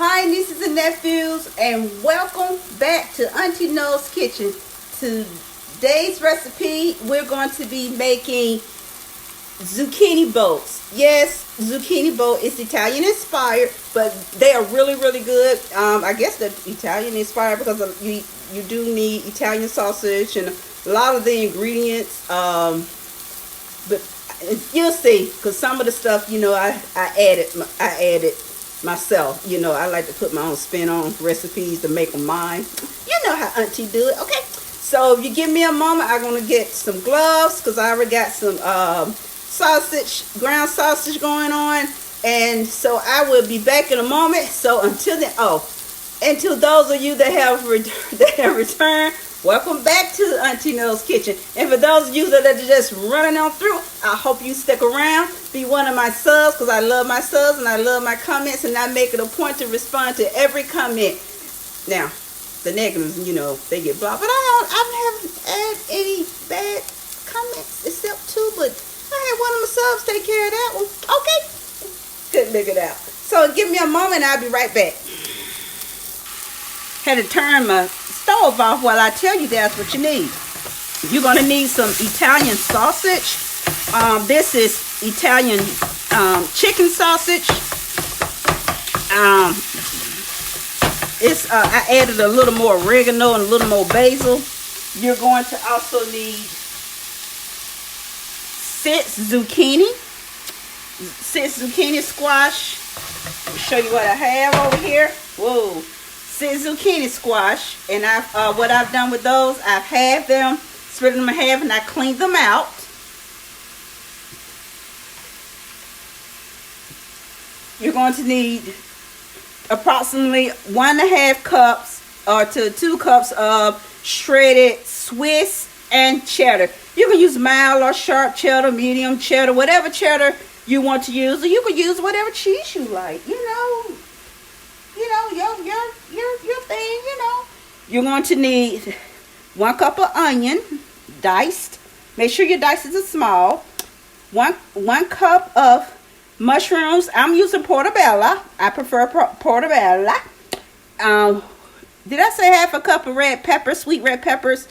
Hi nieces and nephews, and welcome back to Auntie No's Kitchen. Today's recipe, we're going to be making zucchini boats. Yes, zucchini boat is Italian inspired, but they are really good. I guess they're Italian inspired because you do need Italian sausage and a lot of the ingredients. But you'll see, because some of the stuff, I added myself. I like to put my own spin on recipes to make them mine. You know how Auntie do it. Okay, so if you give me a moment, I'm gonna get some gloves because I already got some ground sausage going on, and so I will be back in a moment. So until then, and to those of you that have returned, welcome back to Auntie No's Kitchen. And for those of you that are just running on through, I hope you stick around. Be one of my subs, because I love my subs and I love my comments, and I make it a point to respond to every comment. Now, the negatives, they get blocked. But I haven't had any bad comments except two, but I had one of my subs take care of that one. Okay. Couldn't look it out. So give me a moment, I'll be right back. Had to turn my stove off while I tell you that's what you need. You're going to need some Italian sausage. This is Italian chicken sausage. I added a little more oregano and a little more basil. You're going to also need 6 zucchini squash. Let me show you what I have over here. Whoa. 6 zucchini squash, and what I've done with those, I've halved them, split them in half, and I cleaned them out. You're going to need approximately 1.5 cups to 2 cups of shredded Swiss and cheddar. You can use mild or sharp cheddar, medium cheddar, whatever cheddar you want to use, or you can use whatever cheese you like. Your thing, You're going to need 1 cup of onion, diced. Make sure your dices are small. One cup of mushrooms. I'm using portobello. I prefer portobello. Did I say 1/2 cup of red peppers, sweet red peppers?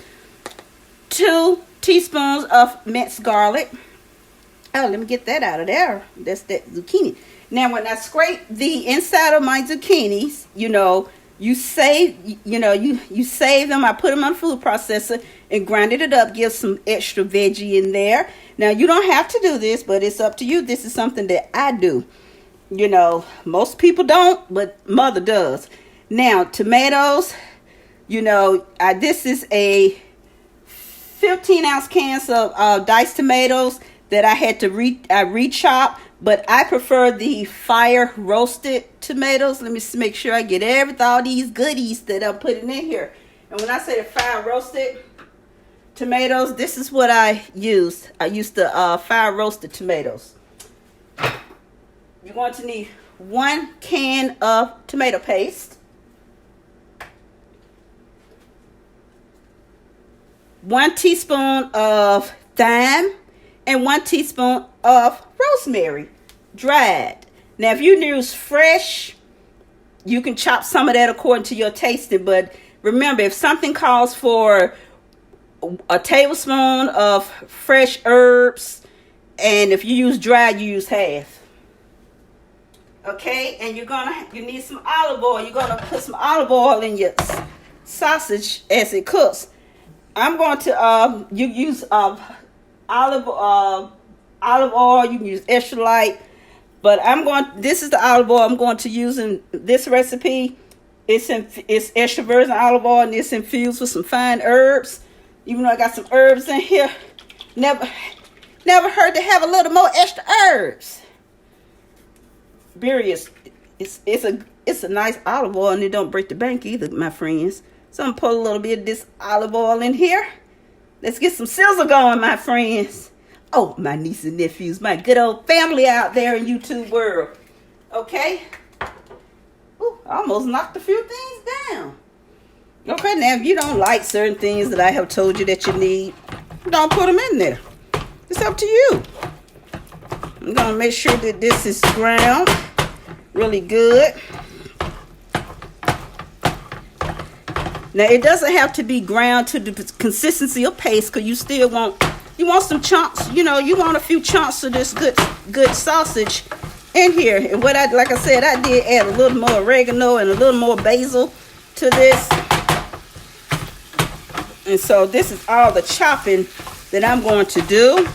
2 teaspoons of minced garlic. Oh, let me get that out of there. That's that zucchini. Now, when I scrape the inside of my zucchinis, you save them. I put them on a food processor and grinded it up. Give some extra veggie in there. Now, you don't have to do this, but it's up to you. This is something that I do. Most people don't, but Mother does. Now, tomatoes, this is a 15-ounce cans of diced tomatoes that I had to re-chop. But I prefer the fire roasted tomatoes. Let me make sure I get all these goodies that I'm putting in here. And when I say the fire roasted tomatoes, this is what I used. I used the fire roasted tomatoes. You're going to need 1 can of tomato paste, 1 teaspoon of thyme, and 1 teaspoon of rosemary, dried. Now, if you use fresh, you can chop some of that according to your tasting. But remember, if something calls for a tablespoon of fresh herbs, and if you use dried, you use half. Okay, and you need some olive oil. You're gonna put some olive oil in your sausage as it cooks. I'm going to you use olive oil. You can use extra light, but this is the olive oil I'm going to use in this recipe. It's extra virgin olive oil, and it's infused with some fine herbs. Even though I got some herbs in here, never hurt to have a little more extra herbs. It's a nice olive oil, and it don't break the bank either, my friends. So I'm gonna put a little bit of this olive oil in here. Let's get some sizzle going, my friends. Oh, my nieces and nephews, my good old family out there in YouTube world. Okay. Ooh, I almost knocked a few things down. Okay, now if you don't like certain things that I have told you that you need, don't put them in there. It's up to you. I'm going to make sure that this is ground really good. Now it doesn't have to be ground to the consistency of paste, because you want some chunks. You know, you want a few chunks of this good sausage in here. And like I said, I did add a little more oregano and a little more basil to this. And so this is all the chopping that I'm going to do.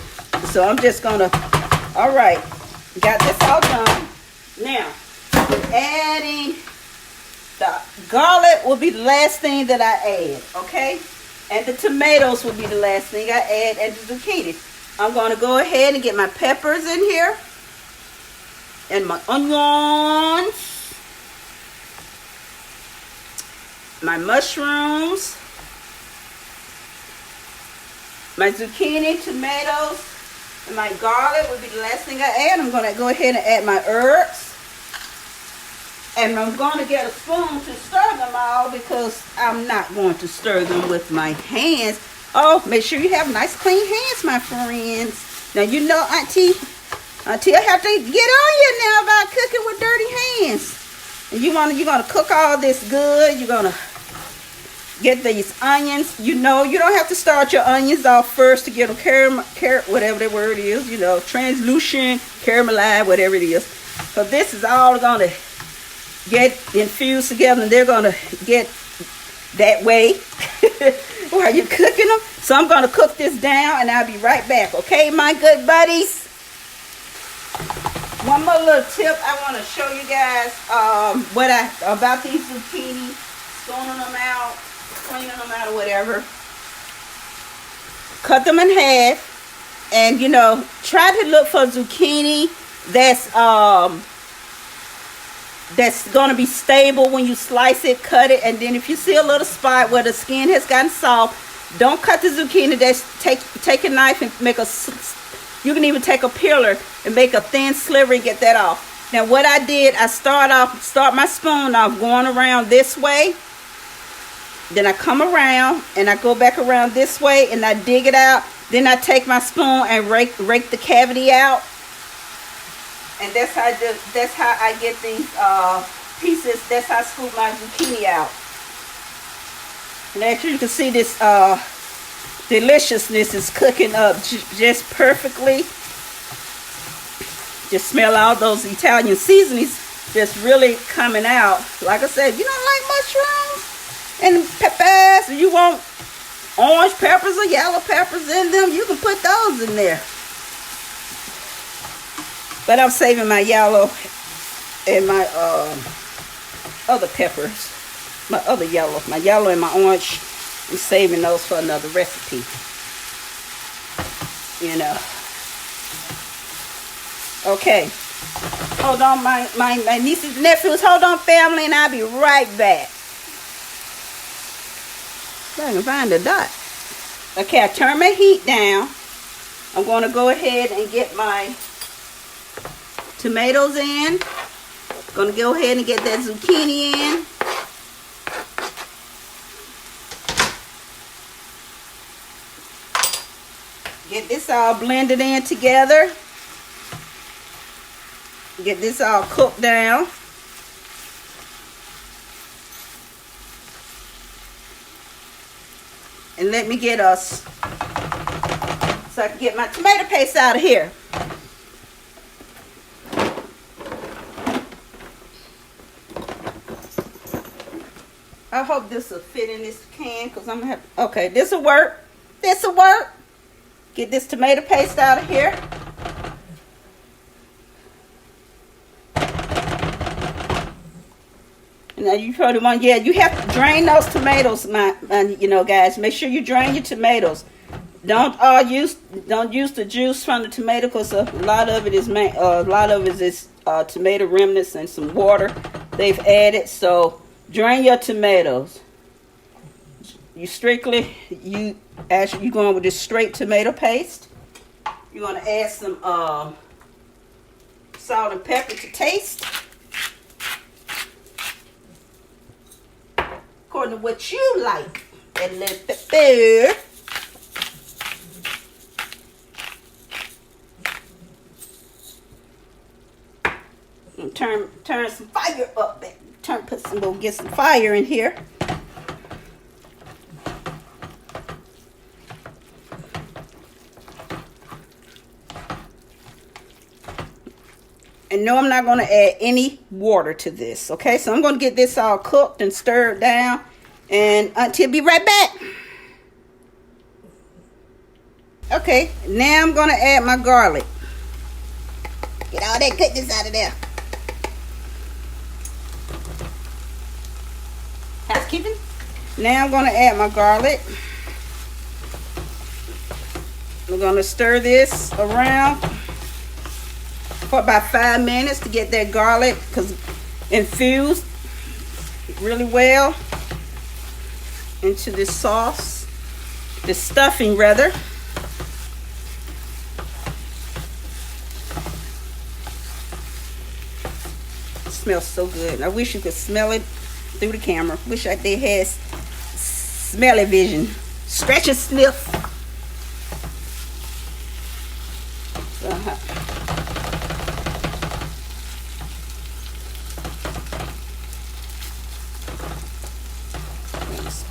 So I'm just gonna, all right, got this all done. Now, adding the garlic will be the last thing that I add, okay? And the tomatoes will be the last thing I add, and the zucchini. I'm going to go ahead and get my peppers in here. And my onions. My mushrooms. My zucchini, tomatoes, and my garlic will be the last thing I add. I'm going to go ahead and add my herbs. And I'm going to get a spoon to stir them all, because I'm not going to stir them with my hands. Oh, make sure you have nice clean hands, my friends. Now, you know, Auntie, I have to get on you now about cooking with dirty hands. And you're going to cook all this good. You're going to get these onions. You know, you don't have to start your onions off first to get them whatever the word is, you know, translucent, caramelized, whatever it is. So this is all going to get infused together, and they're going to get that way while you're cooking them. So I'm going to cook this down, and I'll be right back. Okay, my good buddies? One more little tip I want to show you guys about these zucchini, spooning them out, cleaning them out, or whatever. Cut them in half, and you know, try to look for zucchini that's going to be stable when you slice it, cut it, and then if you see a little spot where the skin has gotten soft, don't cut the zucchini. Take a knife and you can even take a peeler and make a thin sliver and get that off. Now what I did, I start my spoon off going around this way, then I come around and I go back around this way and I dig it out. Then I take my spoon and rake the cavity out. And that's how I get these pieces. That's how I scoop my zucchini out. And as you can see, this deliciousness is cooking up just perfectly. Just smell all those Italian seasonings just really coming out. Like I said, if you don't like mushrooms and peppers, and you want orange peppers or yellow peppers in them, you can put those in there. But I'm saving my yellow and my other peppers. My other yellow. My yellow and my orange. I'm saving those for another recipe. You know. Okay. Hold on, my nieces and nephews. Hold on, family, and I'll be right back. I can find the dot. Okay, I turn my heat down. I'm going to go ahead and get my tomatoes in. Gonna go ahead and get that zucchini in. Get this all blended in together. Get this all cooked down. And let me get us, so I can get my tomato paste out of here. I hope this will fit in this can, because I'm going to have, okay, this will work. This will work. Get this tomato paste out of here. And now you probably want, yeah, you have to drain those tomatoes, you know, guys. Make sure you drain your tomatoes. Don't use the juice from the tomato, because a lot of it is tomato remnants and some water they've added. So drain your tomatoes. You're going with this straight tomato paste. You're going to add some salt and pepper to taste, according to what you like. A little pepper. And turn some fire up. Get some fire in here. And no, I'm not going to add any water to this. Okay, so I'm going to get this all cooked and stirred down. And Auntie will be right back. Okay, now I'm going to add my garlic. Get all that goodness out of there. Housekeeping. Now I'm going to add my garlic. We're going to stir this around for about 5 minutes to get that garlic infused really well into this sauce, this stuffing rather. It smells so good. I wish you could smell it through the camera. Wish they had smelly vision. Stretch and sniff.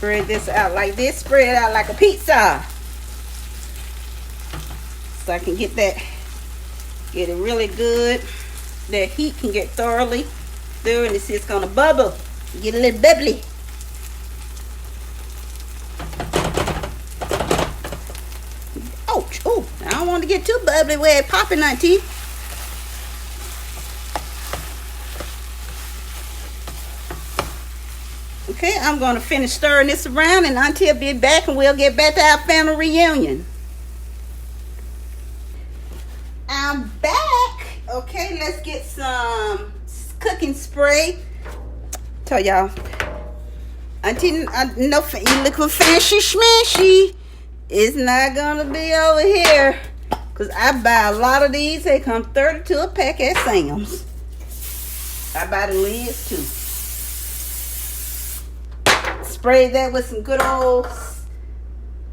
Spread this out like this. Spread it out like a pizza. So I can get it really good. That heat can get thoroughly through, and it's gonna bubble. Get a little bubbly. Ouch! Oh, I don't want to get too bubbly where it's popping, Auntie. Okay, I'm going to finish stirring this around, and Auntie will be back, and we'll get back to our family reunion. I'm back. Okay, let's get some cooking spray. Tell y'all, Auntie, I know you look for fancy schmancy. It's not gonna be over here, cause I buy a lot of these. They come 32 a pack at Sam's. I buy the lids too. Spray that with some good old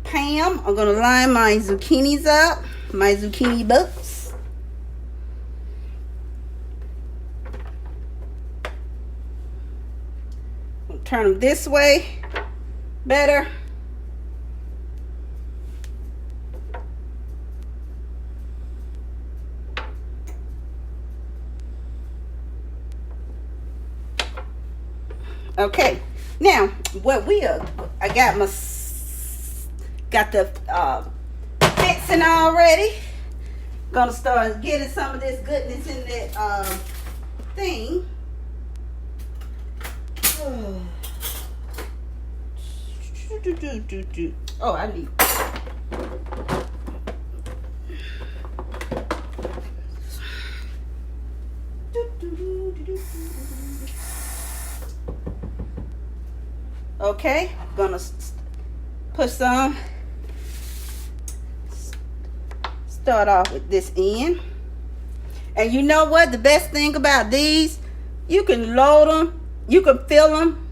Pam. I'm gonna line my zucchinis up, my zucchini boats. Turn them this way better. Okay, now what I got the fixing already. Gonna start getting some of this goodness in that thing. Oh, I need. Okay, gonna put some. Start off with this end. And you know what? The best thing about these, you can load them, you can fill them,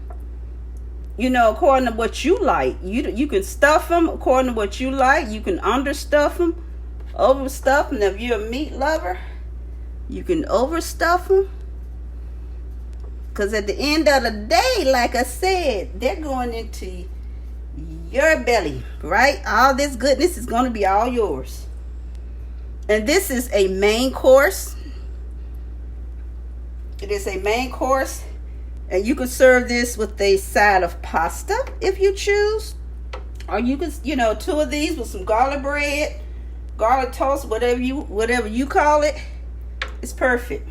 you know, according to what you like. You can stuff them according to what you like. You can understuff them, overstuff them. If you're a meat lover, you can overstuff them. Because at the end of the day, like I said, they're going into your belly, right? All this goodness is going to be all yours. And this is a main course. It is a main course. And you can serve this with a side of pasta if you choose. Or you can, you know, 2 of these with some garlic bread, garlic toast, whatever you call it. It's perfect.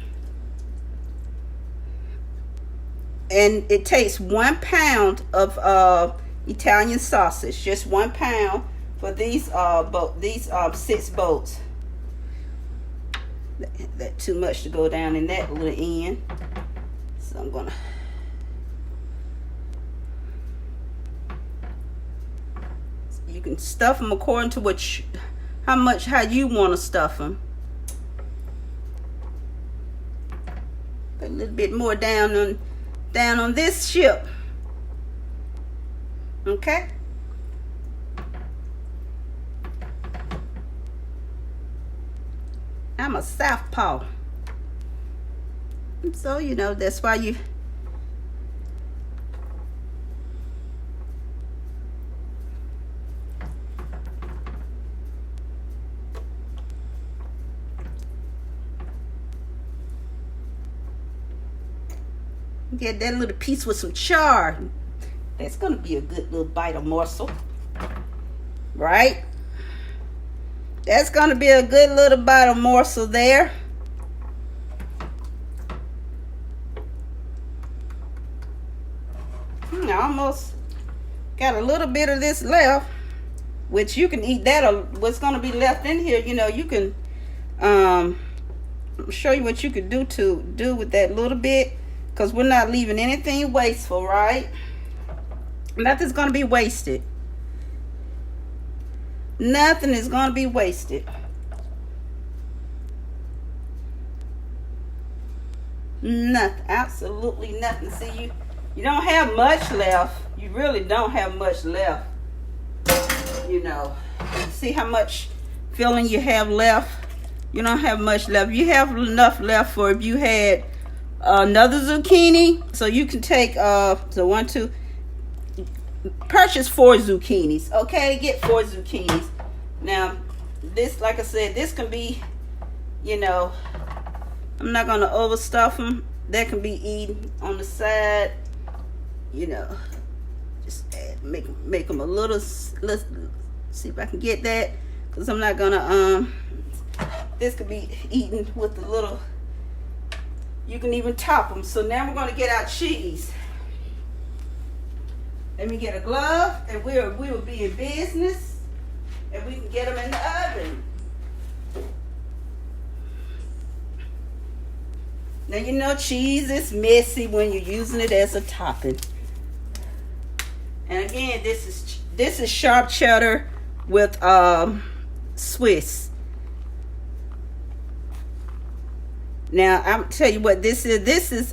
And it takes 1 pound of Italian sausage. Just 1 pound for these 6 bolts. That too much to go down in that little end. So I'm gonna. You can stuff them according to how you want to stuff them. Put a little bit more down on this ship. Okay. I'm a southpaw. So, you know, that's why you. Get that little piece with some char. That's gonna be a good little bite of morsel, right? That's gonna be a good little bite of morsel there. I almost got a little bit of this left, which you can eat that, or what's gonna be left in here. You know, you can show you what you could do with that little bit, because we're not leaving anything wasteful, right? Nothing's gonna be wasted. Nothing is gonna be wasted. Nothing, absolutely nothing. See, you don't have much left. You really don't have much left. You know, see how much filling you have left? You don't have much left. You have enough left for if you had another zucchini. So you can take purchase 4 zucchinis. Okay, get 4 zucchinis. Now, this, like I said, this can be, you know, I'm not gonna overstuff them. That can be eaten on the side. You know, just make them a little. Let's see if I can get that, because I'm not gonna this could be eaten with a little. You can even top them. So now we're gonna get our cheese. Let me get a glove, and we will be in business, and we can get them in the oven. Now, you know, cheese is messy when you're using it as a topping. And again, this is sharp cheddar with Swiss. Now, I'm tell you what this is. This is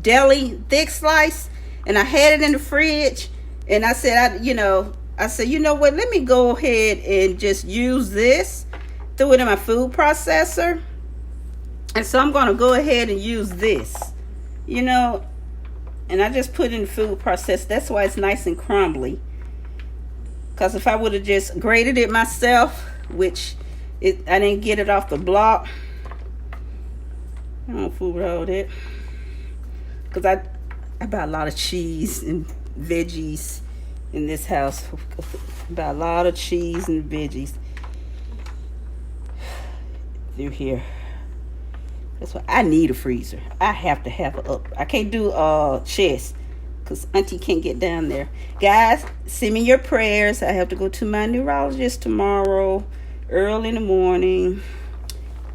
deli thick slice, and I had it in the fridge, and I said, you know what? Let me go ahead and just use this. Threw it in my food processor, and so I'm gonna go ahead and use this. You know, and I just put it in the food processor. That's why it's nice and crumbly. Because if I would have just grated it myself, which I didn't get it off the block. I don't fool with all that, because I buy a lot of cheese and veggies in this house. I buy a lot of cheese and veggies through here. That's why I need a freezer. I have to have it up. I can't do chest, because Auntie can't get down there. Guys, send me your prayers. I have to go to my neurologist tomorrow early in the morning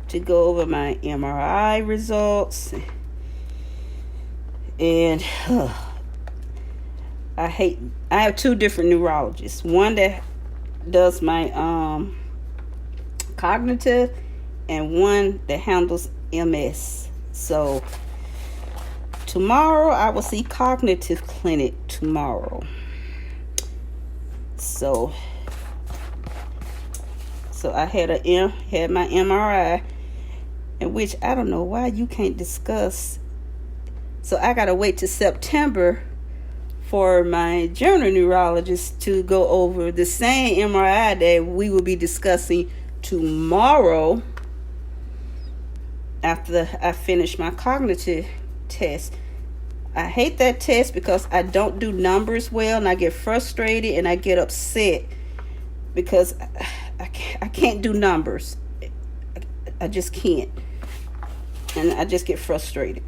to go over my MRI results. And I have 2 different neurologists. One that does my cognitive, and one that handles MS. So tomorrow I will see cognitive clinic tomorrow. So I had my MRI, in which I don't know why you can't discuss. So I gotta wait till September for my general neurologist to go over the same MRI that we will be discussing tomorrow after I finish my cognitive test. I hate that test because I don't do numbers well, and I get frustrated and I get upset because I can't do numbers. I just can't. And I just get frustrated.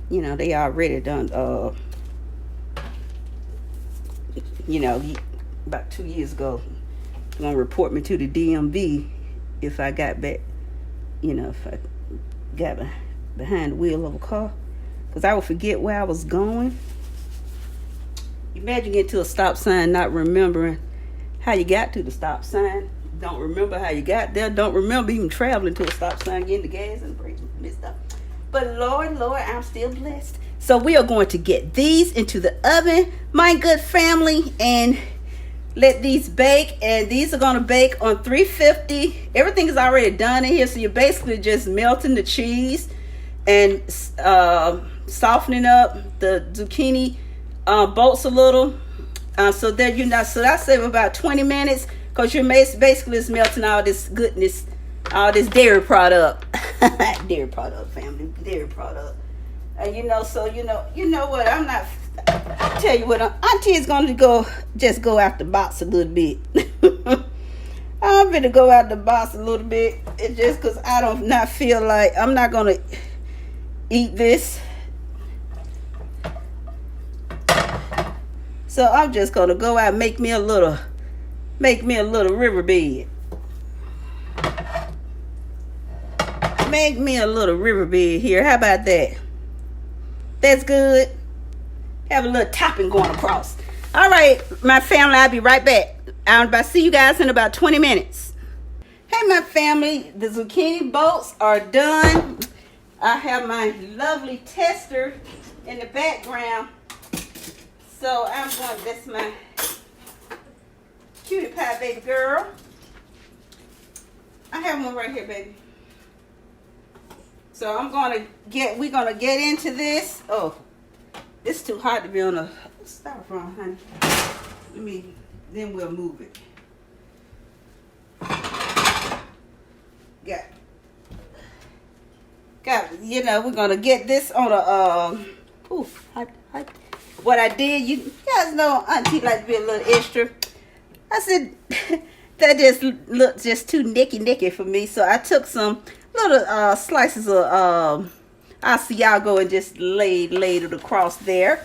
You know, they already done, about 2 years ago, they're going to report me to the DMV if I got back, if I got behind the wheel of a car. Because I would forget where I was going. Imagine getting to a stop sign, not remembering how you got to the stop sign. Don't remember how you got there. Don't remember even traveling to a stop sign, getting the gas and brakes and stuff. But Lord, I'm still blessed. So we are going to get these into the oven, my good family, and let these bake. And these are going to bake on 350. Everything is already done in here, so you're basically just melting the cheese and softening up the zucchini bolts a little. So that I save about 20 minutes, because you're basically just melting all this goodness all this dairy product. Dairy product, family, dairy product. You know, so you know what? I'm not. I tell you what, Auntie is going to just go out the box a little bit. I'm gonna go out the box a little bit. It's just because I don't not feel like I'm not gonna eat this. So I'm just gonna go out and make me a little riverbed. Make me a little riverbed here. How about that? That's good. Have a little topping going across. All right, my family, I'll be right back. I'll see you guys in about 20 minutes. Hey, my family, the zucchini bolts are done. I have my lovely tester in the background. So I'm going, that's my cutie pie baby girl. I have one right here, baby. So we're gonna get into this. Oh, it's too hot to be on a styrofoam, honey. Then we'll move it. We're gonna get this on a what I did, you guys know Auntie like to be a little extra. I said that just looked just too nicky for me, so I took some little slices of I'll see y'all go and just laid it across there,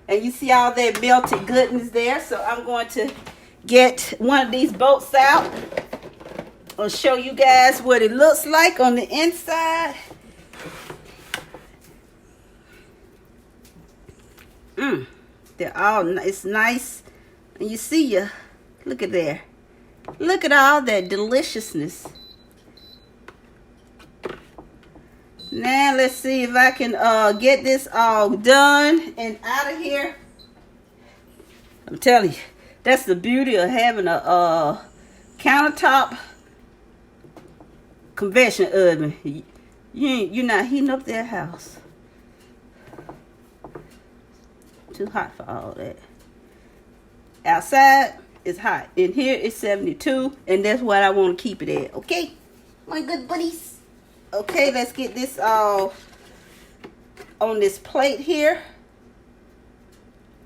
and you see all that melted goodness there. So I'm going to get one of these bolts out. I'll show you guys what it looks like on the inside. They're all, it's nice, and you see look at there. Look at all that deliciousness. Now let's see if I can get this all done and out of here. I'm telling you, that's the beauty of having a countertop convection oven. You're not heating up their house. Too hot for all that. Outside it's hot. In here it's 72, and that's what I want to keep it at. Okay, my good buddies. Okay, let's get this all on this plate here.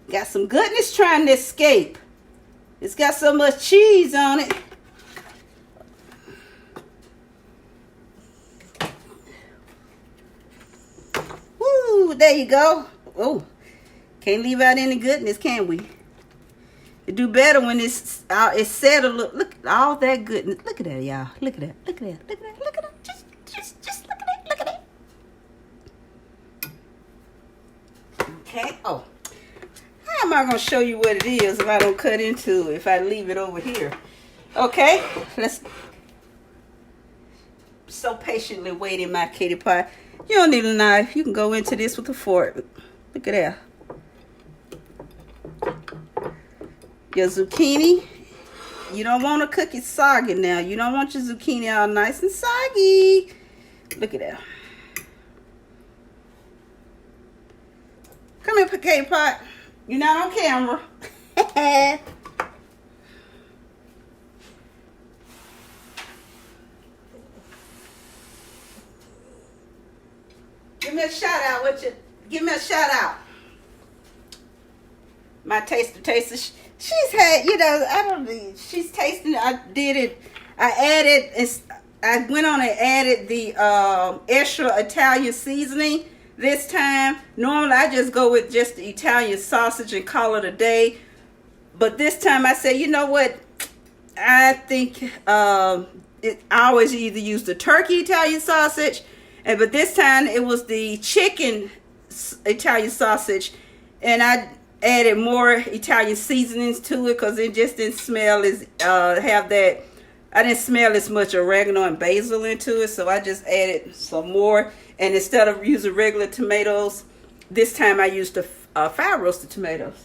Got some goodness trying to escape. It's got so much cheese on it. Woo, there you go. Oh, can't leave out any goodness, can we? It do better when it's settled. Look at all that goodness. Look at that, y'all. Look at that. Look at that. Look at that. Look at that. Just look at that. Look at that. Okay. Oh, how am I gonna show you what it is if I don't cut into it? If I leave it over here. Okay. Let's. So patiently waiting, my kitty pie. You don't need a knife. You can go into this with a fork. Look at that. Your zucchini, you don't want to cook it soggy now. You don't want your zucchini all nice and soggy. Look at that. Come here, potato pot. You're not on camera. Give me a shout out. Give me a shout out. My taster. She's had, she's tasting it. I did it. I went on and added the extra Italian seasoning this time. Normally, I just go with just the Italian sausage and call it a day. But this time, I said, you know what? I think I always either use the turkey Italian sausage, but this time it was the chicken Italian sausage, and I added more Italian seasonings to it because it just didn't smell as I didn't smell as much oregano and basil into it, so I just added some more. And instead of using regular tomatoes, this time I used the fire roasted tomatoes.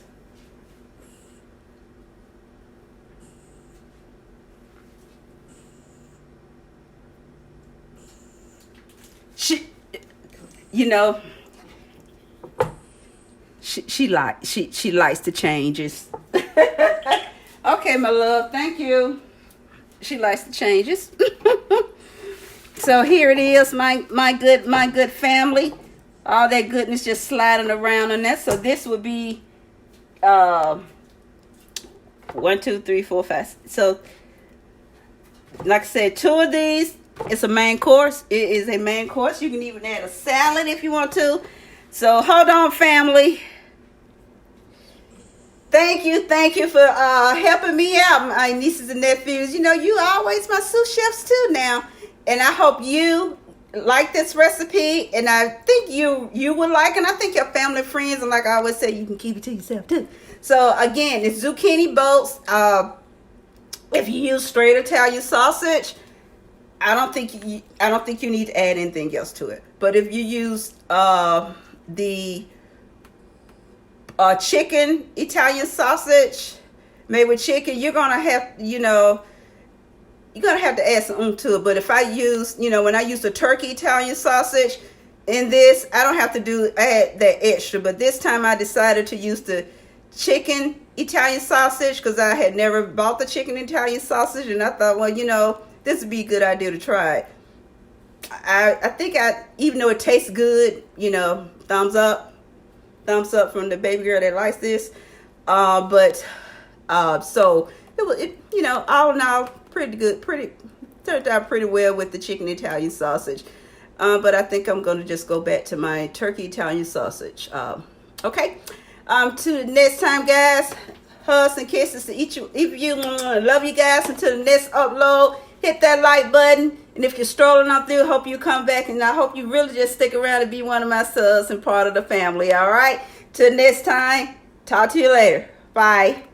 She likes the changes. Okay, my love, thank you. She likes the changes. So here it is, my good family. All that goodness just sliding around on that. So this would be 1, 2, 3, 4, 5. So like I said, 2 of these. It's a main course. It is a main course. You can even add a salad if you want to. So hold on, family. Thank you for helping me out, my nieces and nephews. You know, you always my sous chefs too now. And I hope you like this recipe. And I think you will like it. And I think your family and friends, and like I always say, you can keep it to yourself too. So again, it's zucchini bolts. If you use straight Italian sausage, I don't think you need to add anything else to it. But if you use the chicken Italian sausage made with chicken, you're gonna have to add some to it. But if I use, when I use the turkey Italian sausage in this, I don't have to add that extra. But this time I decided to use the chicken Italian sausage because I had never bought the chicken Italian sausage, and I thought, well, this would be a good idea to try it. I think even though it tastes good, thumbs up from the baby girl that likes this. So it all in all, pretty good, turned out pretty well with the chicken Italian sausage. But I think I'm going to just go back to my turkey Italian sausage. Okay. To the next time, guys. Hugs and kisses to each of you. Love you guys. Until the next upload, hit that like button. And if you're strolling on through, hope you come back. And I hope you really just stick around and be one of my subs and part of the family. All right. Till next time. Talk to you later. Bye.